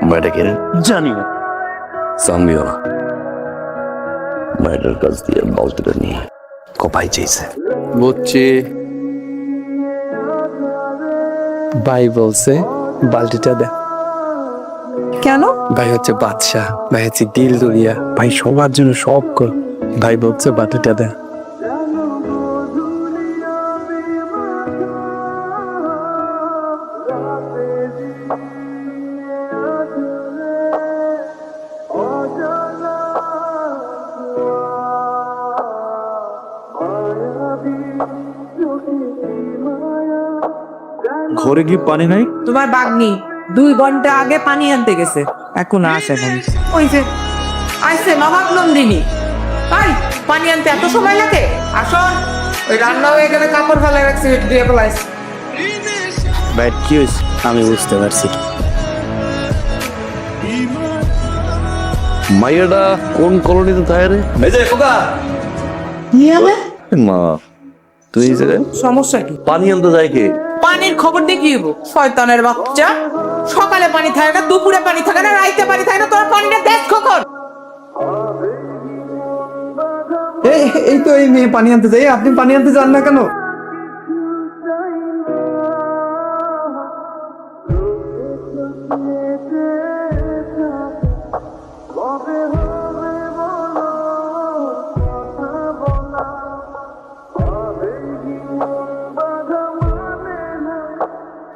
মেয়েটা কেন জানি না, জানবিও না। মেয়েটার কাছ দিয়ে বালতিটা নিয়ে কপাই চাইছে। বুঝছি, ভাই বলছে বালতিটা দে। কেন? ভাই হচ্ছে বাদশাহ, ভাই হচ্ছে দিল দরিয়া, ভাই সবার জন্য সব কর। ভাই বলছে বালতিটা দে। ঘরে কি পানি নাই? তোমার বাগ্নি 2 ঘন্টা আগে পানি আনতে গেছে, এখন আসে নাই। ওই যে আইছে নবাব নন্দিনী। ভাই পানি আনতে এত সময় লাগে? আসুন, ওই রান্না হয়ে গেলে কাপড় ফেলে রাখছি, দিয়ে ফেলাইছি। ভাই কি হয়েছে আমি বুঝতে পারছি। মাইয়াটা কোন কলোনিতে থাকে রে? এই যে খোকা, মা তুই এই জায়গায় সমস্যা কি? পানি আনতে যায় কে? পানির খবর দিয়ে কি হইব? শয়তানের বাচ্চা, সকালে পানি থাকে না, দুপুরে পানি থাকে না, রাইতে পানি থাকে না, তোর পানিটা দেখ কখন? এই তো এই মেয়ে পানি আনতে যাই, আপনি পানি আনতে যান না কেন?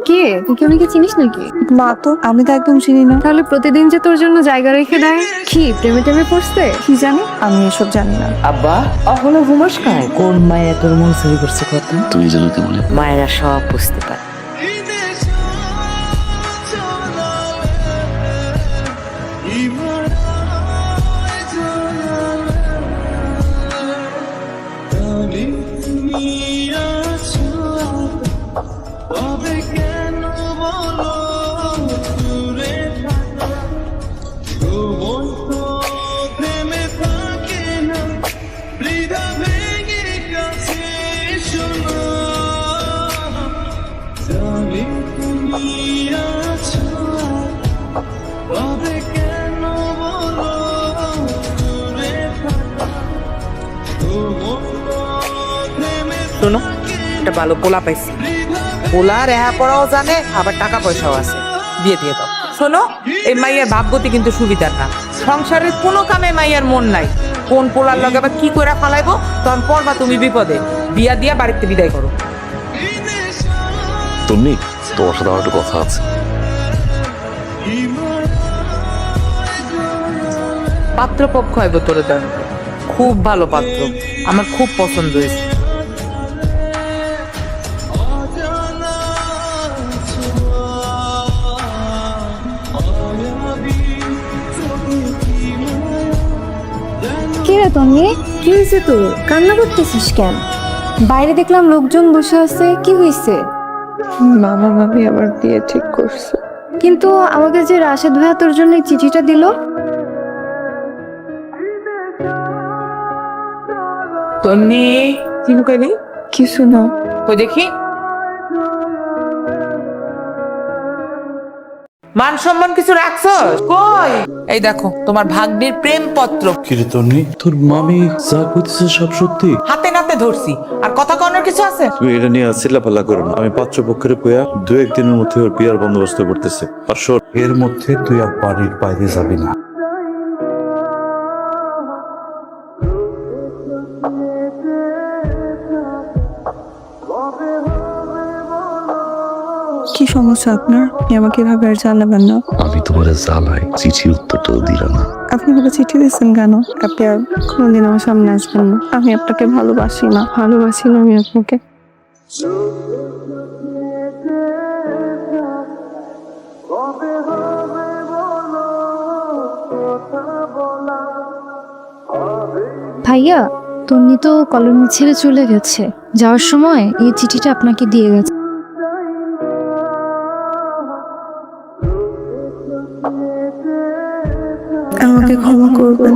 কে তুই কি আমাকে চিনিস নাকি? না তো, আমি তো একদম চিনি না। তাহলে প্রতিদিন যে তোর জন্য জায়গা রেখে দেয়, কি প্রেমে টেমে পড়ছে? কি জানি, আমি এসব জানি না। আব্বা এখনো ঘুমাস কায়? কোন মায়া তোর মন চুরি করছে কত? তুই জানো কি বলে? মায়েরা সব বুঝতে পারে। শোনো, একটা ভালো পোলা পাইছি। পোলা রেহা পড়াও জানে, আবার টাকা পয়সাও আছে, দিয়ে দিয়ে দাও। শোনো, এই মাইয়ার ভাবগতি কিন্তু সুবিধার না। সংসারের কোনো কামে মাইয়ার মন নাই। কোন পোলার লগে আবার কি করে ফালাইবো, তখন পড়বা তুমি বিপদে। বিয়া দিয়া বাড়িতে বিদায় করো। তুমি তোমার সাথে আমার একটু কথা আছে। পাত্রপক্ষ হইব তোরে দেন, খুব ভালো পাত্র, আমার খুব পছন্দ হয়েছে। কে রে তন্নি, কি হয়েছে তোর? কান্না করতেছিস কেন? বাইরে দেখলাম লোকজন বসে আছে, কি হয়েছে? মামা মামি আমার বিয়ে ঠিক করছে। কিন্তু আমাকে যে রাশেদ ভাইয়া তোর জন্য এই চিঠিটা দিল। তন্নি কি কইলি? কিছু না। কই দেখি। মান সম্মান কিছু রাখছস কই? এই দেখো তোমার ভাগ্নির প্রেম পত্র। কিরে তন্নি, তোর মামি যা কইতেছে সব সত্যি? হাতে নাতে ধরছি, আর কথা কওয়ানোর কিছু আছে? তুমি এটা নিয়ে চিল্লাপাল্লা করো না। আমি পাত্রপক্ষের কইয়া 2-1 দিনের মধ্যে ওর বিয়ার বন্দোবস্ত করতেছে। আর শোন, এর মধ্যে তুই আর বাড়ির বাইরে যাবি না। কি সমস্যা আপনার? আপনি আমাকে এভাবে আর জানাবেন না। আমি তোমার জ্বালাই চিঠির উত্তরটাও দিলাম না। আপনি আমাকে চিঠি দিচ্ছেন কেন? আপনি আর কোনোদিন আমার সামনে আসবেন না। আমি আপনাকে ভালোবাসি না, ভালোবাসি না আমি আপনাকে। ভাইয়া, তন্নি তো কলোনি ছেড়ে চলে গেছে। যাওয়ার সময় এই চিঠিটা আপনাকে দিয়ে গেছে। আমাকে ক্ষমা করবেন।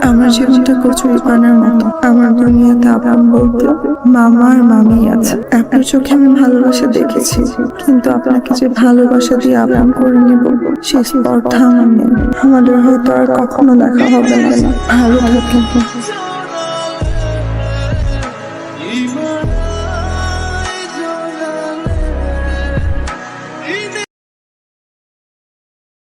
আমার জীবনটা কচুরি পানার মতো। আমার দুনিয়াতে আপন বলতে মামা আর মামি আছে। আপনার চোখে আমি ভালোবাসা দেখেছি, কিন্তু আপনাকে যে ভালোবাসা দিয়ে আপন করে নেব সেই স্পর্ধা আমার নেই। আমাদের হয়তো আর কখনো দেখা হবে না। ভালো থাকুন।